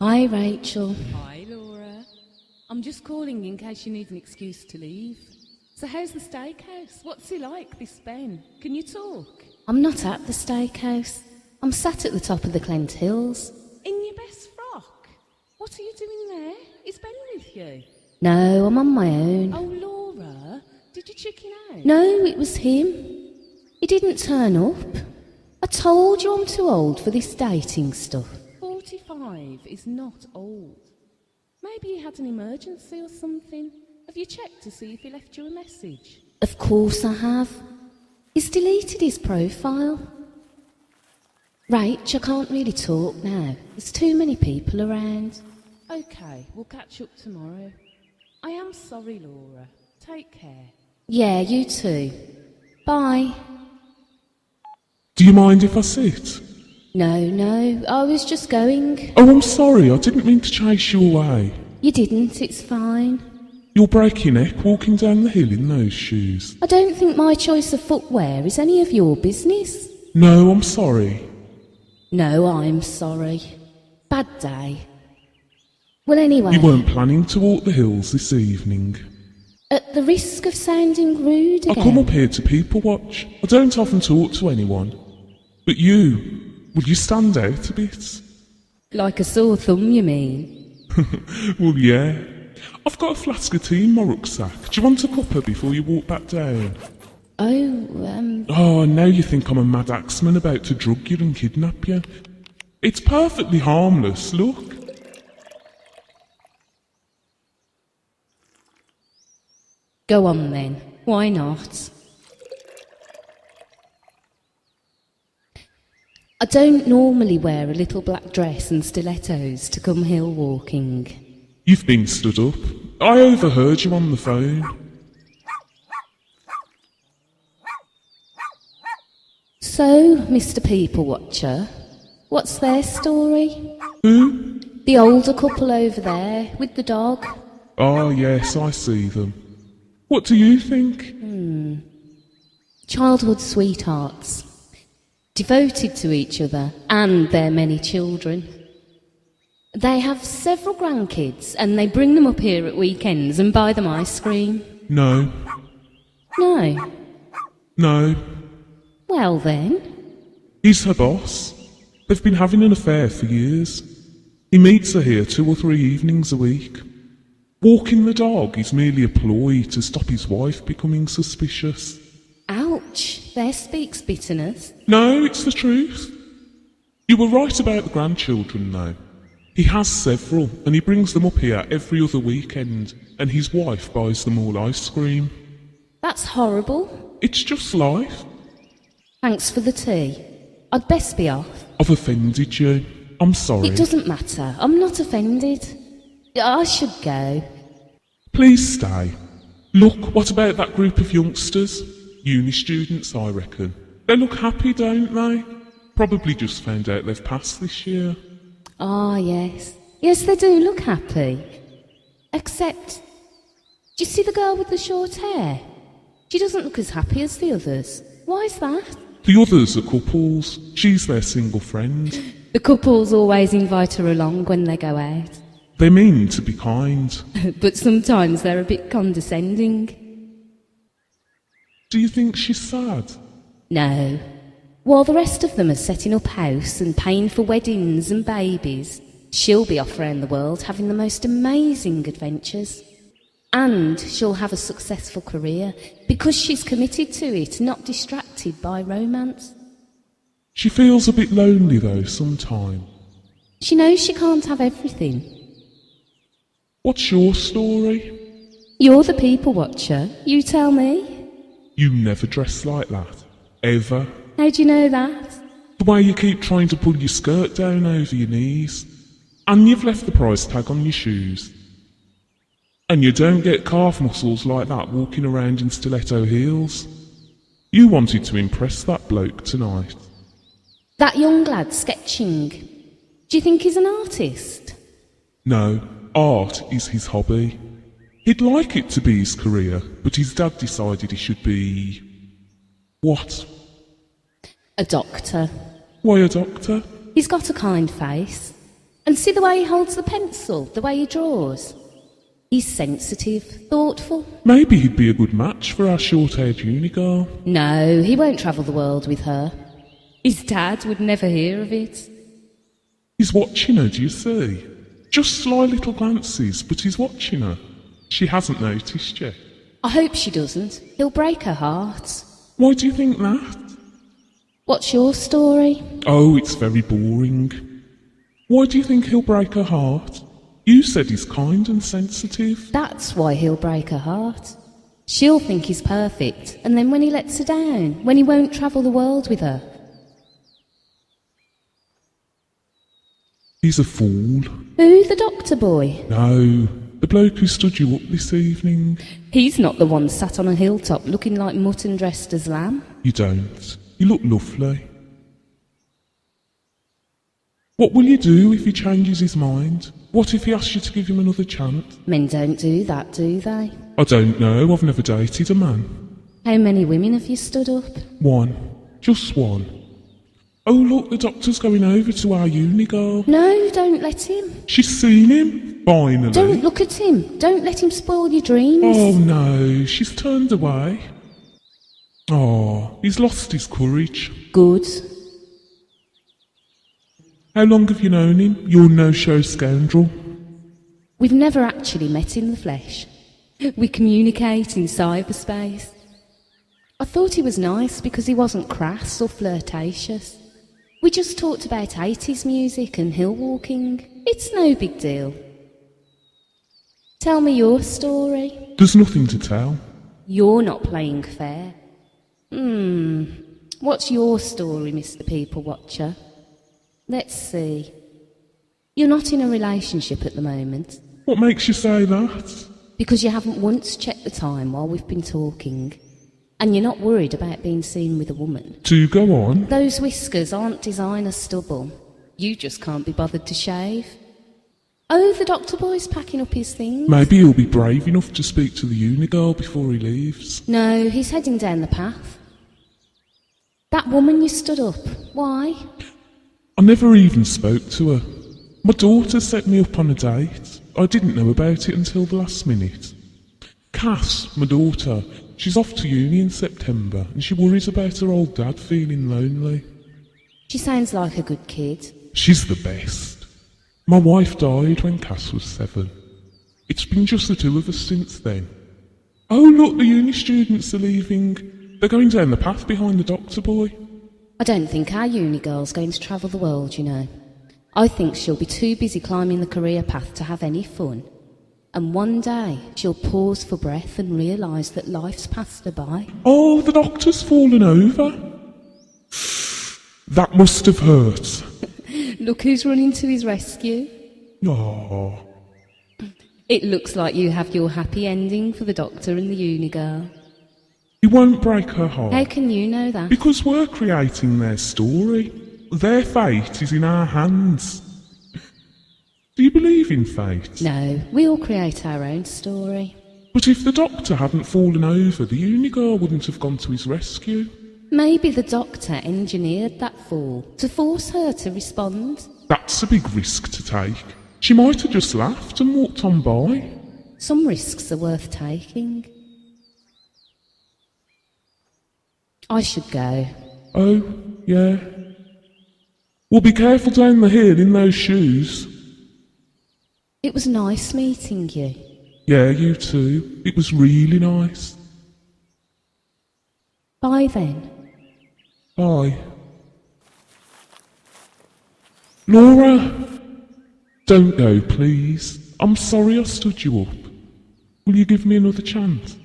Hi, Rachel. Hi, Laura. I'm just calling in case you need an excuse to leave. So how's the steakhouse? What's it like, this Ben? Can you talk? I'm not at the steakhouse. I'm sat at the top of the Clent Hills. In your best frock? What are you doing there? Is Ben with you? No, I'm on my own. Oh, Laura, did you chicken out? No, it was him. He didn't turn up. I told you I'm too old for this dating stuff. 45 is not old. Maybe he had an emergency or something. Have you checked to see if he left you a message? Of course I have. He's deleted his profile. Rach, I can't really talk now. There's too many people around. Okay, we'll catch up tomorrow. I am sorry, Laura. Take care. Yeah, you too. Bye. Do you mind if I sit? No, I was just going. Oh, I'm sorry, I didn't mean to chase you away. You didn't, it's fine. You'll break your neck walking down the hill in those shoes. I don't think my choice of footwear is any of your business. No, I'm sorry. No, I'm sorry. Bad day. Well, anyway, You weren't planning to walk the hills this evening. at the risk of sounding rude I again, come up here to people watch. I don't often talk to anyone. But would you stand out a bit? like a sore thumb, you mean? Well, yeah. I've got a flask of tea in my rucksack. Do you want a cuppa before you walk back down? Oh, now you think I'm a mad axeman about to drug you and kidnap you. It's perfectly harmless, look. Go on then. Why not? I don't normally wear a little black dress and stilettos to come hill walking. You've been stood up. I overheard you on the phone. So, Mr. People Watcher, what's their story? Who? The older couple over there with the dog. Oh, yes, I see them. What do you think? Childhood sweethearts. Devoted to each other and their many children. They have several grandkids and they bring them up here at weekends and buy them ice cream. No. No. No. Well then. He's her boss. They've been having an affair for years. He meets her here 2 or 3 evenings a week. Walking the dog is merely a ploy to stop his wife becoming suspicious. Ouch. There speaks bitterness. No, it's the truth. You were right about the grandchildren, though. He has several, and he brings them up here every other weekend, and his wife buys them all ice cream. That's horrible. It's just life. Thanks for the tea. I'd best be off. I've offended you. I'm sorry. It doesn't matter. I'm not offended. I should go. Please stay. Look, what about that group of youngsters? Uni students, I reckon. They look happy, don't they? Probably just found out they've passed this year. Ah, yes. Yes, they do look happy. Except, do you see the girl with the short hair? She doesn't look as happy as the others. Why is that? The others are couples. She's their single friend. The couples always invite her along when they go out. They mean to be kind. But sometimes they're a bit condescending. Do you think she's sad? No. While the rest of them are setting up house and paying for weddings and babies, she'll be off around the world having the most amazing adventures. And she'll have a successful career because she's committed to it, not distracted by romance. She feels a bit lonely, though, sometimes. She knows she can't have everything. What's your story? You're the people watcher. You tell me. You never dress like that. Ever. How do you know that? The way you keep trying to pull your skirt down over your knees. And you've left the price tag on your shoes. And you don't get calf muscles like that walking around in stiletto heels. You wanted to impress that bloke tonight. That young lad sketching. Do you think he's an artist? No, art is his hobby. He'd like it to be his career, but his dad decided he should be... What? A doctor. Why a doctor? He's got a kind face. And see the way he holds the pencil, the way he draws. He's sensitive, thoughtful. Maybe he'd be a good match for our short-haired uni girl. No, he won't travel the world with her. His dad would never hear of it. He's watching her, do you see? Just sly little glances, but he's watching her. She hasn't noticed yet. I hope she doesn't. He'll break her heart. Why do you think that? What's your story? Oh, it's very boring. Why do you think he'll break her heart? You said he's kind and sensitive. That's why he'll break her heart. She'll think he's perfect, and then when he lets her down, when he won't travel the world with her. He's a fool. Who, the doctor boy? No, the bloke who stood you up this evening. He's not the one sat on a hilltop looking like mutton dressed as lamb. You don't. You look lovely. What will you do if he changes his mind? What if he asks you to give him another chance? Men don't do that, do they? I don't know, I've never dated a man. How many women have you stood up? One. Just one. Oh look, the doctor's going over to our uni girl. No, don't let him. She's seen him, finally. Don't look at him. Don't let him spoil your dreams. Oh no, she's turned away. Oh, he's lost his courage. Good. How long have you known him, you no-show scoundrel? We've never actually met in the flesh. We communicate in cyberspace. I thought he was nice because he wasn't crass or flirtatious. We just talked about 80s music and hill walking. It's no big deal. Tell me your story. There's nothing to tell. You're not playing fair. What's your story, Mr. People Watcher? Let's see. You're not in a relationship at the moment. What makes you say that? Because you haven't once checked the time while we've been talking. And you're not worried about being seen with a woman. Do go on. Those whiskers aren't designer stubble. You just can't be bothered to shave. Oh, the doctor boy's packing up his things. Maybe he'll be brave enough to speak to the uni girl before he leaves. No, he's heading down the path. That woman you stood up, why? I never even spoke to her. My daughter set me up on a date. I didn't know about it until the last minute. Cass, my daughter, she's off to uni in September and she worries about her old dad feeling lonely. She sounds like a good kid. She's the best. My wife died when Cass was 7. It's been just the two of us since then. Oh look, the uni students are leaving. They're going down the path behind the doctor boy. I don't think our uni girl's going to travel the world, you know. I think she'll be too busy climbing the career path to have any fun. And one day she'll pause for breath and realise that life's passed her by. Oh, the doctor's fallen over. That must have hurt. Look who's running to his rescue. Oh. It looks like you have your happy ending for the doctor and the uni girl. He won't break her heart. How can you know that? Because we're creating their story. Their fate is in our hands. Do you believe in fate? No, we all create our own story. But if the doctor hadn't fallen over, the uni girl wouldn't have gone to his rescue. Maybe the doctor engineered that fall to force her to respond. That's a big risk to take. She might have just laughed and walked on by. Some risks are worth taking. I should go. Oh, yeah. Well, be careful down the hill in those shoes. It was nice meeting you. Yeah, you too. It was really nice. Bye then. Bye. Laura! Don't go, please. I'm sorry I stood you up. Will you give me another chance?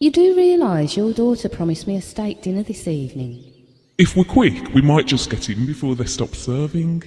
You do realise your daughter promised me a steak dinner this evening? If we're quick, we might just get in before they stop serving.